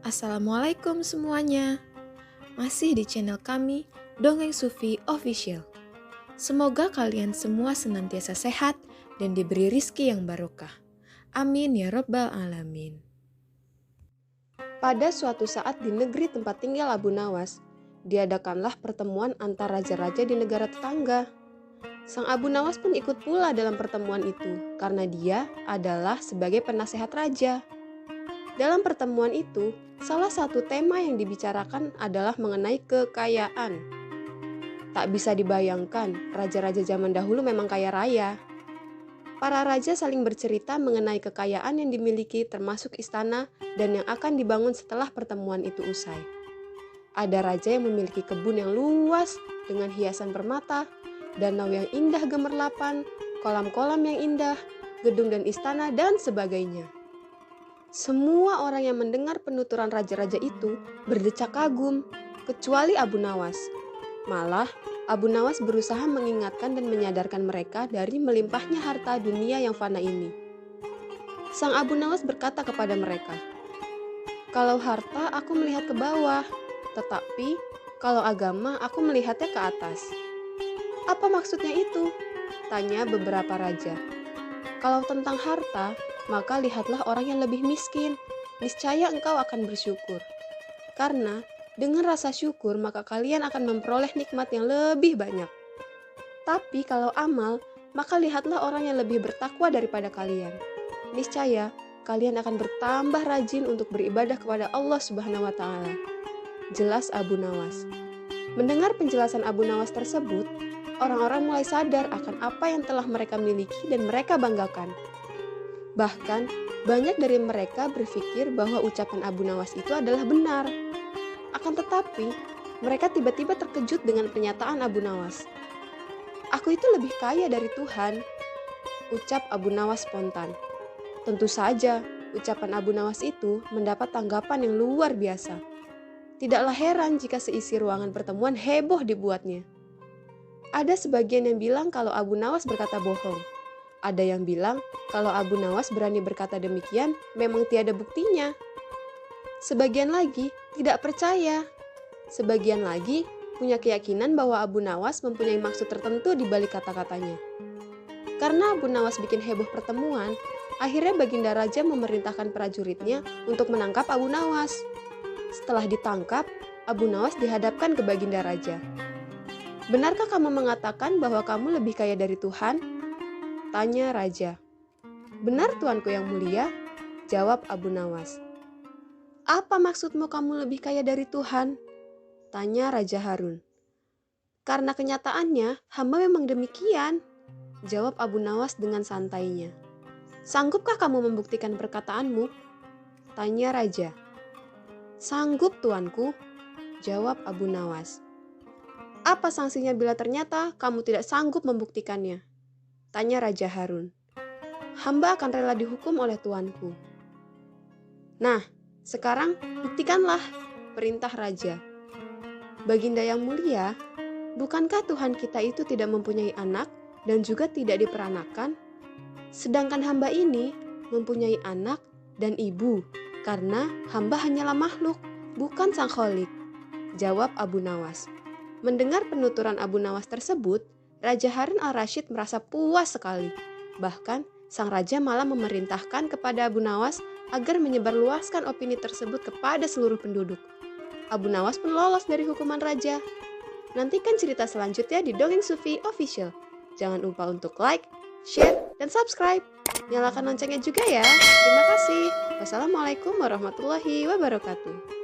Assalamualaikum semuanya. Masih di channel kami, Dongeng Sufi Official. Semoga kalian semua senantiasa sehat dan diberi rizki yang barokah. Amin ya Rabbal Alamin. Pada suatu saat di negeri tempat tinggal Abu Nawas, diadakanlah pertemuan antar raja-raja di negara tetangga. Sang Abu Nawas pun ikut pula dalam pertemuan itu, karena dia adalah sebagai penasehat raja. Dalam pertemuan itu, salah satu tema yang dibicarakan adalah mengenai kekayaan. Tak bisa dibayangkan, raja-raja zaman dahulu memang kaya raya. Para raja saling bercerita mengenai kekayaan yang dimiliki termasuk istana dan yang akan dibangun setelah pertemuan itu usai. Ada raja yang memiliki kebun yang luas dengan hiasan permata, danau yang indah gemerlapan, kolam-kolam yang indah, gedung dan istana, dan sebagainya. Semua orang yang mendengar penuturan raja-raja itu berdecak kagum, kecuali Abu Nawas. Malah, Abu Nawas berusaha mengingatkan dan menyadarkan mereka dari melimpahnya harta dunia yang fana ini. Sang Abu Nawas berkata kepada mereka, "Kalau harta aku melihat ke bawah, tetapi kalau agama aku melihatnya ke atas." "Apa maksudnya itu?" tanya beberapa raja. "Kalau tentang harta, maka lihatlah orang yang lebih miskin. Niscaya engkau akan bersyukur. Karena dengan rasa syukur maka kalian akan memperoleh nikmat yang lebih banyak. Tapi kalau amal, maka lihatlah orang yang lebih bertakwa daripada kalian. Niscaya kalian akan bertambah rajin untuk beribadah kepada Allah Subhanahu wa Ta'ala." Jelas Abu Nawas. Mendengar penjelasan Abu Nawas tersebut, orang-orang mulai sadar akan apa yang telah mereka miliki dan mereka banggakan. Bahkan, banyak dari mereka berpikir bahwa ucapan Abu Nawas itu adalah benar. Akan tetapi, mereka tiba-tiba terkejut dengan pernyataan Abu Nawas. "Aku itu lebih kaya dari Tuhan," ucap Abu Nawas spontan. Tentu saja, ucapan Abu Nawas itu mendapat tanggapan yang luar biasa. Tidaklah heran jika seisi ruangan pertemuan heboh dibuatnya. Ada sebagian yang bilang kalau Abu Nawas berkata bohong. Ada yang bilang kalau Abu Nawas berani berkata demikian memang tiada buktinya. Sebagian lagi tidak percaya. Sebagian lagi punya keyakinan bahwa Abu Nawas mempunyai maksud tertentu di balik kata-katanya. Karena Abu Nawas bikin heboh pertemuan, akhirnya Baginda Raja memerintahkan prajuritnya untuk menangkap Abu Nawas. Setelah ditangkap, Abu Nawas dihadapkan ke Baginda Raja. "Benarkah kamu mengatakan bahwa kamu lebih kaya dari Tuhan?" tanya Raja. "Benar Tuanku yang mulia," jawab Abu Nawas. "Apa maksudmu kamu lebih kaya dari Tuhan?" tanya Raja Harun. "Karena kenyataannya hamba memang demikian," jawab Abu Nawas dengan santainya. "Sanggupkah kamu membuktikan perkataanmu?" tanya Raja. "Sanggup Tuanku," jawab Abu Nawas. "Apa sanksinya bila ternyata kamu tidak sanggup membuktikannya?" tanya Raja Harun. "Hamba akan rela dihukum oleh Tuanku." "Nah, sekarang buktikanlah," perintah Raja. "Baginda yang mulia, bukankah Tuhan kita itu tidak mempunyai anak dan juga tidak diperanakan? Sedangkan hamba ini mempunyai anak dan ibu, karena hamba hanyalah makhluk, bukan sang Kholik," jawab Abu Nawas. Mendengar penuturan Abu Nawas tersebut, Raja Harun al-Rasyid merasa puas sekali. Bahkan, sang raja malah memerintahkan kepada Abu Nawas agar menyebarluaskan opini tersebut kepada seluruh penduduk. Abu Nawas pun lolos dari hukuman raja. Nantikan cerita selanjutnya di Dongeng Sufi Official. Jangan lupa untuk like, share, dan subscribe. Nyalakan loncengnya juga ya. Terima kasih. Wassalamualaikum warahmatullahi wabarakatuh.